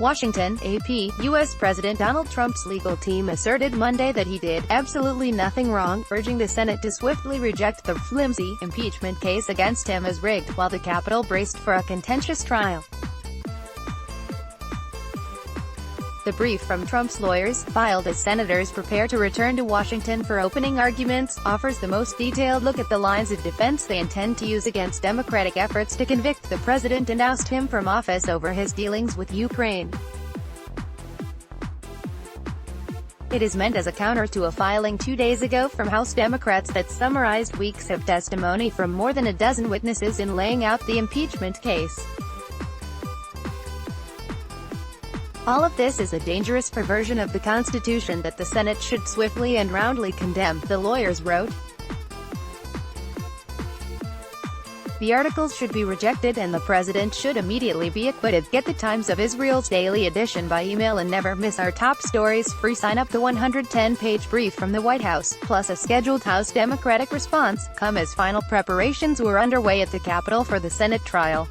Washington, AP, U.S. President Donald Trump's legal team asserted Monday that he did absolutely nothing wrong, urging the Senate to swiftly reject the flimsy impeachment case against him as rigged, while the Capitol braced for a contentious trial. The brief from Trump's lawyers, filed as senators prepare to return to Washington for opening arguments, offers the most detailed look at the lines of defense they intend to use against Democratic efforts to convict the president and oust him from office over his dealings with Ukraine. It is meant as a counter to a filing 2 days ago from House Democrats that summarized weeks of testimony from more than a dozen witnesses in laying out the impeachment case. All of this is a dangerous perversion of the Constitution that the Senate should swiftly and roundly condemn, the lawyers wrote. The articles should be rejected and the president should immediately be acquitted. Get the Times of Israel's daily edition by email and never miss our top stories. Free sign up. The 110-page brief from the White House, plus a scheduled House Democratic response, come as final preparations were underway at the Capitol for the Senate trial.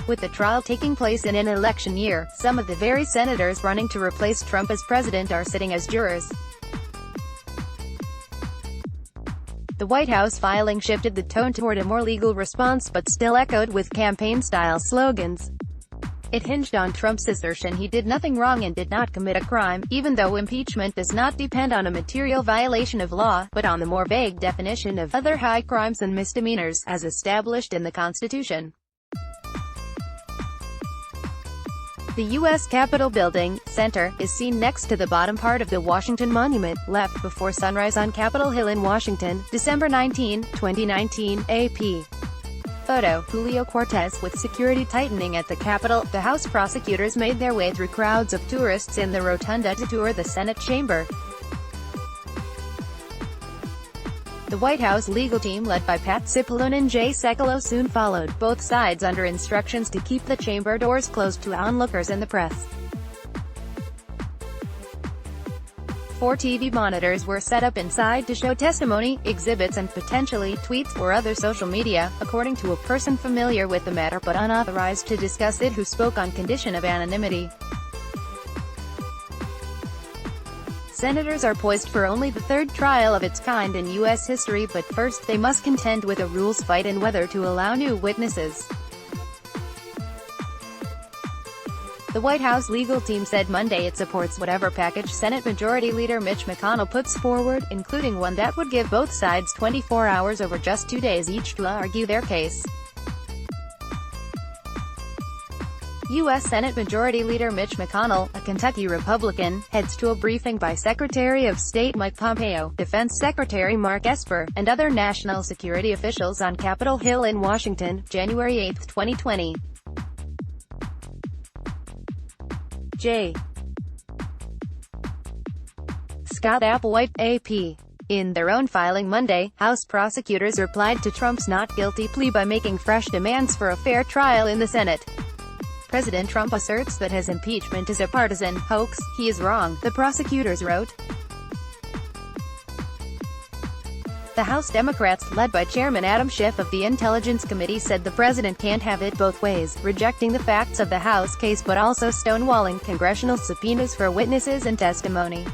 With the trial taking place in an election year, some of the very senators running to replace Trump as president are sitting as jurors. The White House filing shifted the tone toward a more legal response but still echoed with campaign-style slogans. It hinged on Trump's assertion he did nothing wrong and did not commit a crime, even though impeachment does not depend on a material violation of law, but on the more vague definition of other high crimes and misdemeanors, as established in the Constitution. The U.S. Capitol Building, Center, is seen next to the bottom part of the Washington Monument, left before sunrise on Capitol Hill in Washington, December 19, 2019, AP. Photo, Julio Cortez. With security tightening at the Capitol, the House prosecutors made their way through crowds of tourists in the rotunda to tour the Senate chamber. The White House legal team led by Pat Cipollone and Jay Sekulow soon followed, both sides under instructions to keep the chamber doors closed to onlookers and the press. 4 TV monitors were set up inside to show testimony, exhibits and potentially tweets or other social media, according to a person familiar with the matter but unauthorized to discuss it who spoke on condition of anonymity. Senators are poised for only the third trial of its kind in U.S. history, but first they must contend with a rules fight and whether to allow new witnesses. The White House legal team said Monday it supports whatever package Senate Majority Leader Mitch McConnell puts forward, including one that would give both sides 24 hours over just 2 days each to argue their case. U.S. Senate Majority Leader Mitch McConnell, a Kentucky Republican, heads to a briefing by Secretary of State Mike Pompeo, Defense Secretary Mark Esper, and other national security officials on Capitol Hill in Washington, January 8, 2020. J. Scott Applewhite, AP. In their own filing Monday, House prosecutors replied to Trump's not guilty plea by making fresh demands for a fair trial in the Senate. President Trump asserts that his impeachment is a partisan hoax. He is wrong, the prosecutors wrote. The House Democrats, led by Chairman Adam Schiff of the Intelligence Committee, said the president can't have it both ways, rejecting the facts of the House case but also stonewalling congressional subpoenas for witnesses and testimony.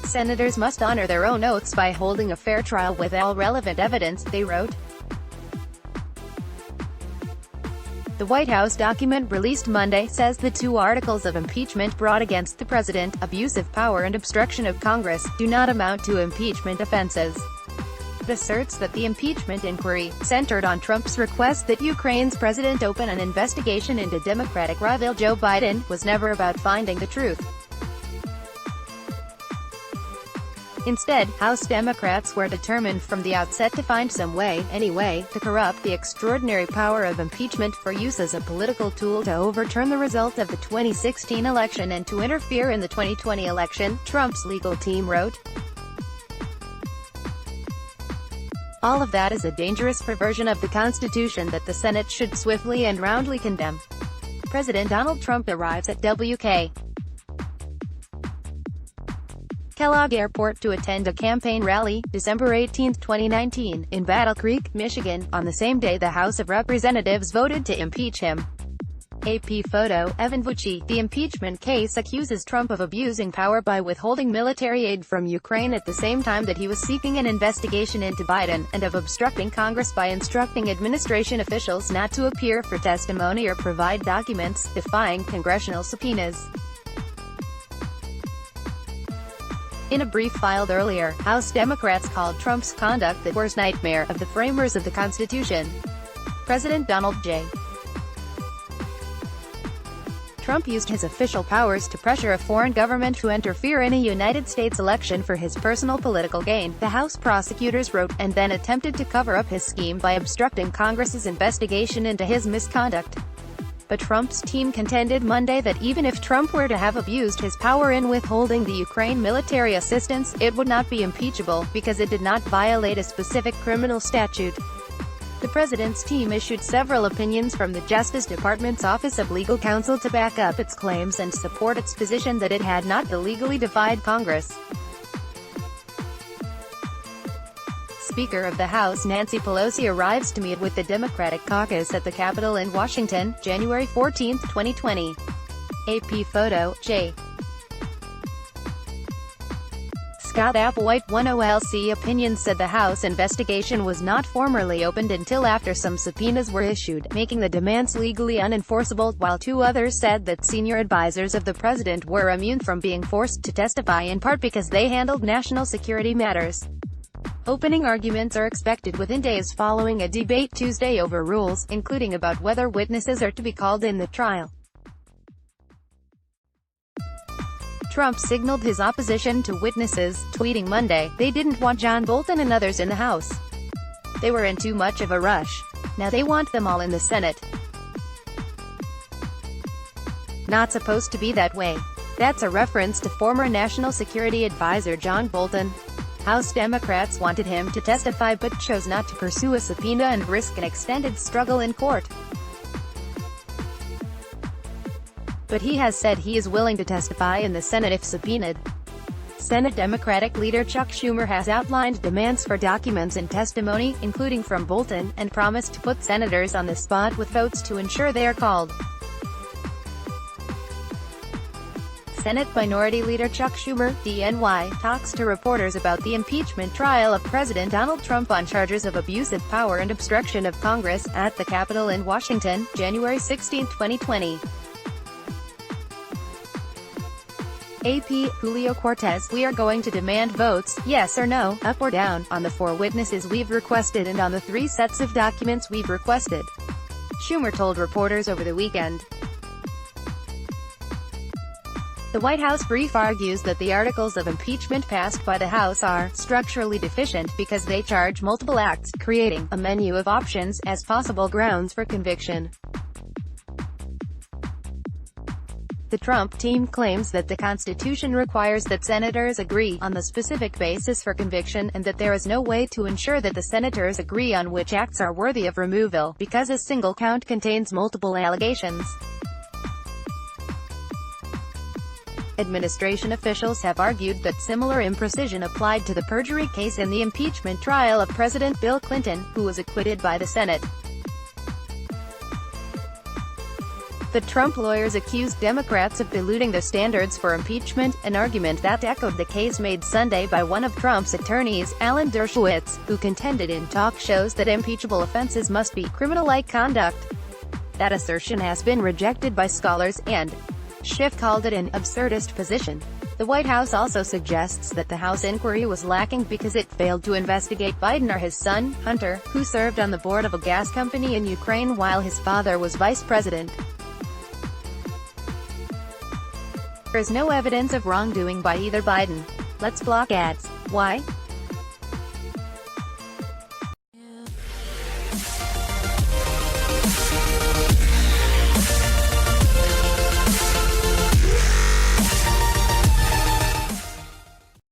Senators must honor their own oaths by holding a fair trial with all relevant evidence, they wrote. The White House document released Monday says the 2 articles of impeachment brought against the president, abuse of power and obstruction of Congress, do not amount to impeachment offenses. It asserts that the impeachment inquiry, centered on Trump's request that Ukraine's president open an investigation into Democratic rival Joe Biden, was never about finding the truth. Instead, House Democrats were determined from the outset to find some way, anyway, to corrupt the extraordinary power of impeachment for use as a political tool to overturn the result of the 2016 election and to interfere in the 2020 election, Trump's legal team wrote. All of that is a dangerous perversion of the Constitution that the Senate should swiftly and roundly condemn. President Donald Trump arrives at W.K. Kellogg Airport to attend a campaign rally, December 18, 2019, in Battle Creek, Michigan, on the same day the House of Representatives voted to impeach him. AP photo, Evan Vucci. The impeachment case accuses Trump of abusing power by withholding military aid from Ukraine at the same time that he was seeking an investigation into Biden, and of obstructing Congress by instructing administration officials not to appear for testimony or provide documents, defying congressional subpoenas. In a brief filed earlier, House Democrats called Trump's conduct the worst nightmare of the framers of the Constitution. President Donald J. Trump used his official powers to pressure a foreign government to interfere in a United States election for his personal political gain, the House prosecutors wrote, and then attempted to cover up his scheme by obstructing Congress's investigation into his misconduct. But Trump's team contended Monday that even if Trump were to have abused his power in withholding the Ukraine military assistance, it would not be impeachable, because it did not violate a specific criminal statute. The president's team issued several opinions from the Justice Department's Office of Legal Counsel to back up its claims and support its position that it had not illegally defied Congress. Speaker of the House Nancy Pelosi arrives to meet with the Democratic caucus at the Capitol in Washington, January 14, 2020. AP photo, J. Scott Applewhite. One OLC opinion said the House investigation was not formally opened until after some subpoenas were issued, making the demands legally unenforceable, while two others said that senior advisors of the president were immune from being forced to testify in part because they handled national security matters. Opening arguments are expected within days following a debate Tuesday over rules, including about whether witnesses are to be called in the trial. Trump signaled his opposition to witnesses, tweeting Monday, "They didn't want John Bolton and others in the House. They were in too much of a rush. Now they want them all in the Senate. Not supposed to be that way." That's a reference to former National Security Advisor John Bolton. House Democrats wanted him to testify but chose not to pursue a subpoena and risk an extended struggle in court. But he has said he is willing to testify in the Senate if subpoenaed. Senate Democratic leader Chuck Schumer has outlined demands for documents and testimony, including from Bolton, and promised to put senators on the spot with votes to ensure they are called. Senate Minority Leader Chuck Schumer, DNY, talks to reporters about the impeachment trial of President Donald Trump on charges of abusive power and obstruction of Congress, at the Capitol in Washington, January 16, 2020. AP, Julio Cortez. "We are going to demand votes, yes or no, up or down, on the 4 witnesses we've requested and on the 3 sets of documents we've requested," Schumer told reporters over the weekend. The White House brief argues that the articles of impeachment passed by the House are structurally deficient because they charge multiple acts, creating a menu of options as possible grounds for conviction. The Trump team claims that the Constitution requires that senators agree on the specific basis for conviction, and that there is no way to ensure that the senators agree on which acts are worthy of removal, because a single count contains multiple allegations. Administration officials have argued that similar imprecision applied to the perjury case in the impeachment trial of President Bill Clinton, who was acquitted by the Senate. The Trump lawyers accused Democrats of diluting the standards for impeachment, an argument that echoed the case made Sunday by one of Trump's attorneys, Alan Dershowitz, who contended in talk shows that impeachable offenses must be criminal-like conduct. That assertion has been rejected by scholars, and Schiff called it an absurdist position. The White House also suggests that the House inquiry was lacking because it failed to investigate Biden or his son, Hunter, who served on the board of a gas company in Ukraine while his father was vice president. There is no evidence of wrongdoing by either Biden. Let's block ads. Why?